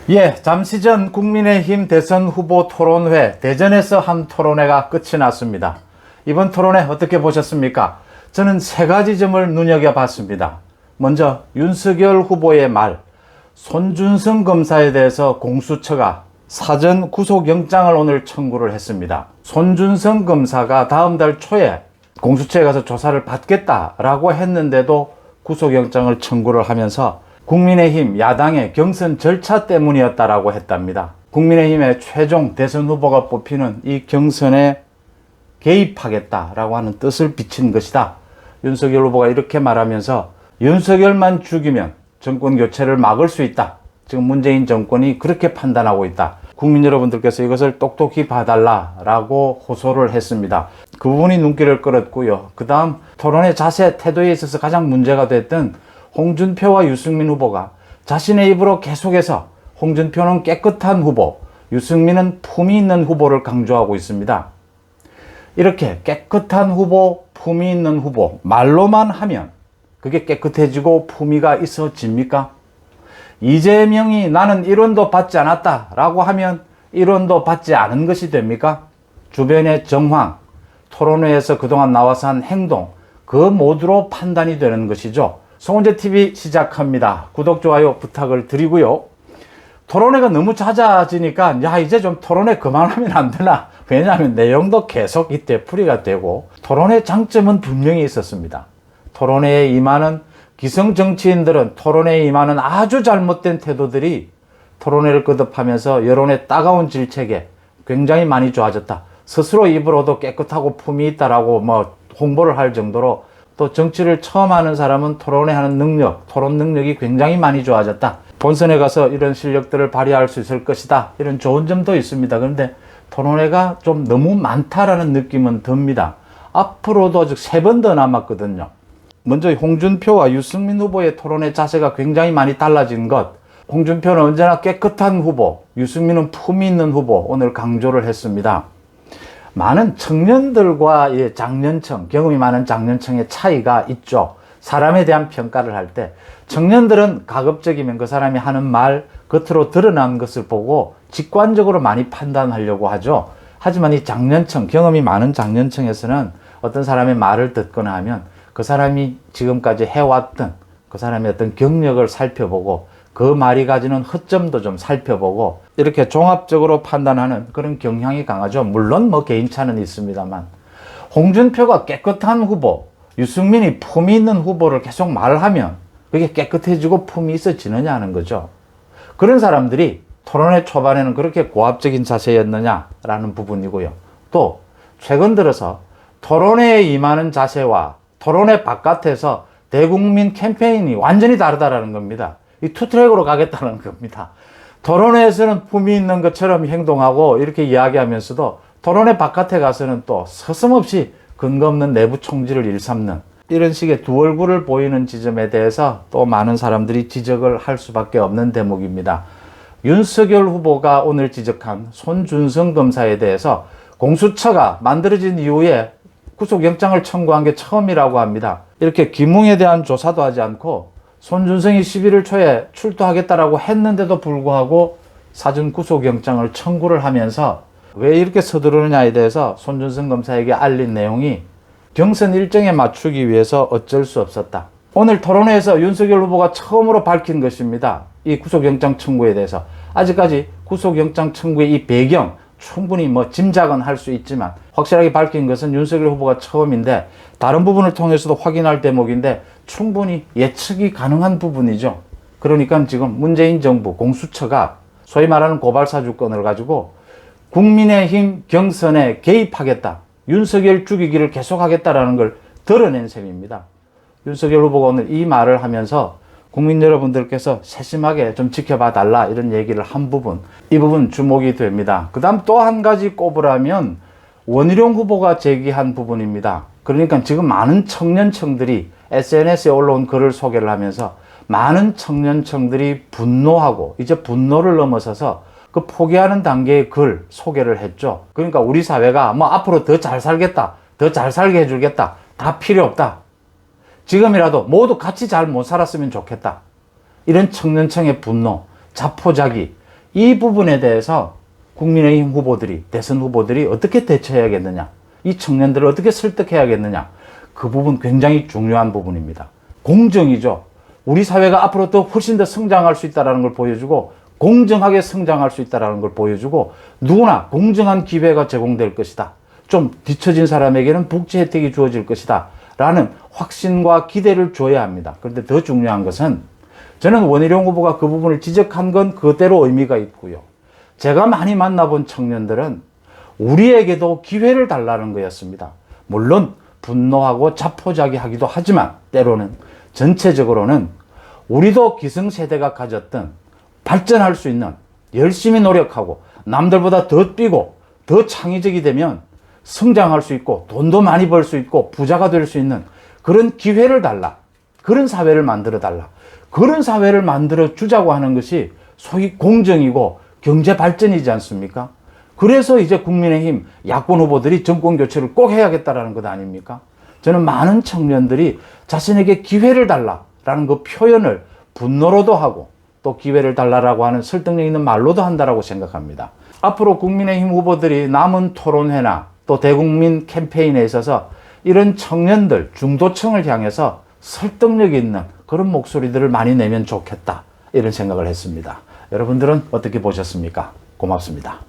예, 잠시 전 국민의힘 대선 후보 토론회, 대전에서 한 토론회가 끝이 났습니다. 이번 토론회 어떻게 보셨습니까? 저는 세 가지 점을 눈여겨봤습니다. 먼저 윤석열 후보의 말, 손준성 검사에 대해서 공수처가 사전 구속영장을 오늘 청구를 했습니다. 손준성 검사가 다음 달 초에 공수처에 가서 조사를 받겠다라고 했는데도 구속영장을 청구를 하면서 국민의힘 야당의 경선 절차 때문이었다라고 했답니다. 국민의힘의 최종 대선 후보가 뽑히는 이 경선에 개입하겠다라고 하는 뜻을 비친 것이다. 윤석열 후보가 이렇게 말하면서 윤석열만 죽이면 정권 교체를 막을 수 있다. 지금 문재인 정권이 그렇게 판단하고 있다. 국민 여러분들께서 이것을 똑똑히 봐달라라고 호소를 했습니다. 그 부분이 눈길을 끌었고요. 그 다음 토론의 자세, 태도에 있어서 가장 문제가 됐던 홍준표와 유승민 후보가 자신의 입으로 계속해서 홍준표는 깨끗한 후보, 유승민은 품이 있는 후보를 강조하고 있습니다. 이렇게 깨끗한 후보, 품이 있는 후보, 말로만 하면 그게 깨끗해지고 품위가 있어집니까? 이재명이 나는 1원도 받지 않았다 라고 하면 1원도 받지 않은 것이 됩니까? 주변의 정황, 토론회에서 그동안 나와서 한 행동, 그 모두로 판단이 되는 것이죠. 송은재TV 시작합니다. 구독, 좋아요 부탁을 드리고요. 토론회가 너무 잦아지니까 야 이제 좀 토론회 그만하면 안 되나? 왜냐하면 내용도 계속 이때 풀이가 되고 토론회 장점은 분명히 있었습니다. 토론회에 임하는 기성 정치인들은 토론회에 임하는 아주 잘못된 태도들이 토론회를 거듭하면서 여론의 따가운 질책에 굉장히 많이 좋아졌다. 스스로 입으로도 깨끗하고 품이 있다라고 홍보를 할 정도로 또 정치를 처음 하는 사람은 토론회 하는 능력, 토론 능력이 굉장히 많이 좋아졌다. 본선에 가서 이런 실력들을 발휘할 수 있을 것이다. 이런 좋은 점도 있습니다. 그런데 토론회가 좀 너무 많다라는 느낌은 듭니다. 앞으로도 아직 3번 더 남았거든요. 먼저 홍준표와 유승민 후보의 토론회 자세가 굉장히 많이 달라진 것. 홍준표는 언제나 깨끗한 후보, 유승민은 품이 있는 후보, 오늘 강조를 했습니다. 많은 청년들과 장년층, 경험이 많은 장년층의 차이가 있죠. 사람에 대한 평가를 할 때 청년들은 가급적이면 그 사람이 하는 말, 겉으로 드러난 것을 보고 직관적으로 많이 판단하려고 하죠. 하지만 이 장년층, 경험이 많은 장년층에서는 어떤 사람의 말을 듣거나 하면 그 사람이 지금까지 해왔던 그 사람의 어떤 경력을 살펴보고 그 말이 가지는 허점도 좀 살펴보고 이렇게 종합적으로 판단하는 그런 경향이 강하죠. 물론 개인차는 있습니다만 홍준표가 깨끗한 후보, 유승민이 품이 있는 후보를 계속 말하면 그게 깨끗해지고 품이 있어지느냐 하는 거죠. 그런 사람들이 토론회 초반에는 그렇게 고압적인 자세였느냐라는 부분이고요. 또 최근 들어서 토론회에 임하는 자세와 토론회 바깥에서 대국민 캠페인이 완전히 다르다라는 겁니다. 이 투트랙으로 가겠다는 겁니다. 토론회에서는 품이 있는 것처럼 행동하고 이렇게 이야기하면서도 토론회 바깥에 가서는 또 서슴없이 근거 없는 내부 총질을 일삼는 이런 식의 두 얼굴을 보이는 지점에 대해서 또 많은 사람들이 지적을 할 수밖에 없는 대목입니다. 윤석열 후보가 오늘 지적한 손준성 검사에 대해서 공수처가 만들어진 이후에 구속영장을 청구한 게 처음이라고 합니다. 이렇게 김웅에 대한 조사도 하지 않고 손준성이 11월 초에 출두하겠다라고 했는데도 불구하고 사전 구속영장을 청구를 하면서 왜 이렇게 서두르느냐에 대해서 손준성 검사에게 알린 내용이 경선 일정에 맞추기 위해서 어쩔 수 없었다. 오늘 토론회에서 윤석열 후보가 처음으로 밝힌 것입니다. 이 구속영장 청구에 대해서. 아직까지 구속영장 청구의 이 배경 충분히 짐작은 할 수 있지만 확실하게 밝힌 것은 윤석열 후보가 처음인데 다른 부분을 통해서도 확인할 대목인데 충분히 예측이 가능한 부분이죠. 그러니까 지금 문재인 정부 공수처가 소위 말하는 고발사주권을 가지고 국민의힘 경선에 개입하겠다. 윤석열 죽이기를 계속하겠다라는 걸 드러낸 셈입니다. 윤석열 후보가 오늘 이 말을 하면서 국민 여러분들께서 세심하게 좀 지켜봐 달라 이런 얘기를 한 부분, 이 부분 주목이 됩니다. 그 다음 또 한 가지 꼽으라면 원희룡 후보가 제기한 부분입니다. 그러니까 지금 많은 청년층들이 SNS에 올라온 글을 소개를 하면서 많은 청년층들이 분노하고 이제 분노를 넘어서서 그 포기하는 단계의 글 소개를 했죠. 그러니까 우리 사회가 앞으로 더 잘 살겠다, 더 잘 살게 해주겠다, 다 필요 없다. 지금이라도 모두 같이 잘 못 살았으면 좋겠다. 이런 청년층의 분노, 자포자기, 이 부분에 대해서 국민의힘 후보들이, 대선 후보들이 어떻게 대처해야겠느냐, 이 청년들을 어떻게 설득해야겠느냐, 그 부분 굉장히 중요한 부분입니다. 공정이죠. 우리 사회가 앞으로 더 훨씬 더 성장할 수 있다는 걸 보여주고, 공정하게 성장할 수 있다는 걸 보여주고, 누구나 공정한 기회가 제공될 것이다. 좀 뒤처진 사람에게는 복지 혜택이 주어질 것이다. 라는 확신과 기대를 줘야 합니다. 그런데 더 중요한 것은, 저는 원희룡 후보가 그 부분을 지적한 건 그대로 의미가 있고요. 제가 많이 만나본 청년들은 우리에게도 기회를 달라는 거였습니다. 물론 분노하고 자포자기하기도 하지만 때로는, 전체적으로는 우리도 기성세대가 가졌던 발전할 수 있는, 열심히 노력하고 남들보다 더 뛰고 더 창의적이 되면 성장할 수 있고 돈도 많이 벌 수 있고 부자가 될 수 있는 그런 기회를 달라. 그런 사회를 만들어 달라. 그런 사회를 만들어 주자고 하는 것이 소위 공정이고 경제 발전이지 않습니까? 그래서 이제 국민의힘 야권 후보들이 정권 교체를 꼭 해야겠다라는 것 아닙니까? 저는 많은 청년들이 자신에게 기회를 달라라는 그 표현을 분노로도 하고 또 기회를 달라라고 하는 설득력 있는 말로도 한다라고 생각합니다. 앞으로 국민의힘 후보들이 남은 토론회나 또 대국민 캠페인에 있어서 이런 청년들, 중도층을 향해서 설득력 있는 그런 목소리들을 많이 내면 좋겠다, 이런 생각을 했습니다. 여러분들은 어떻게 보셨습니까? 고맙습니다.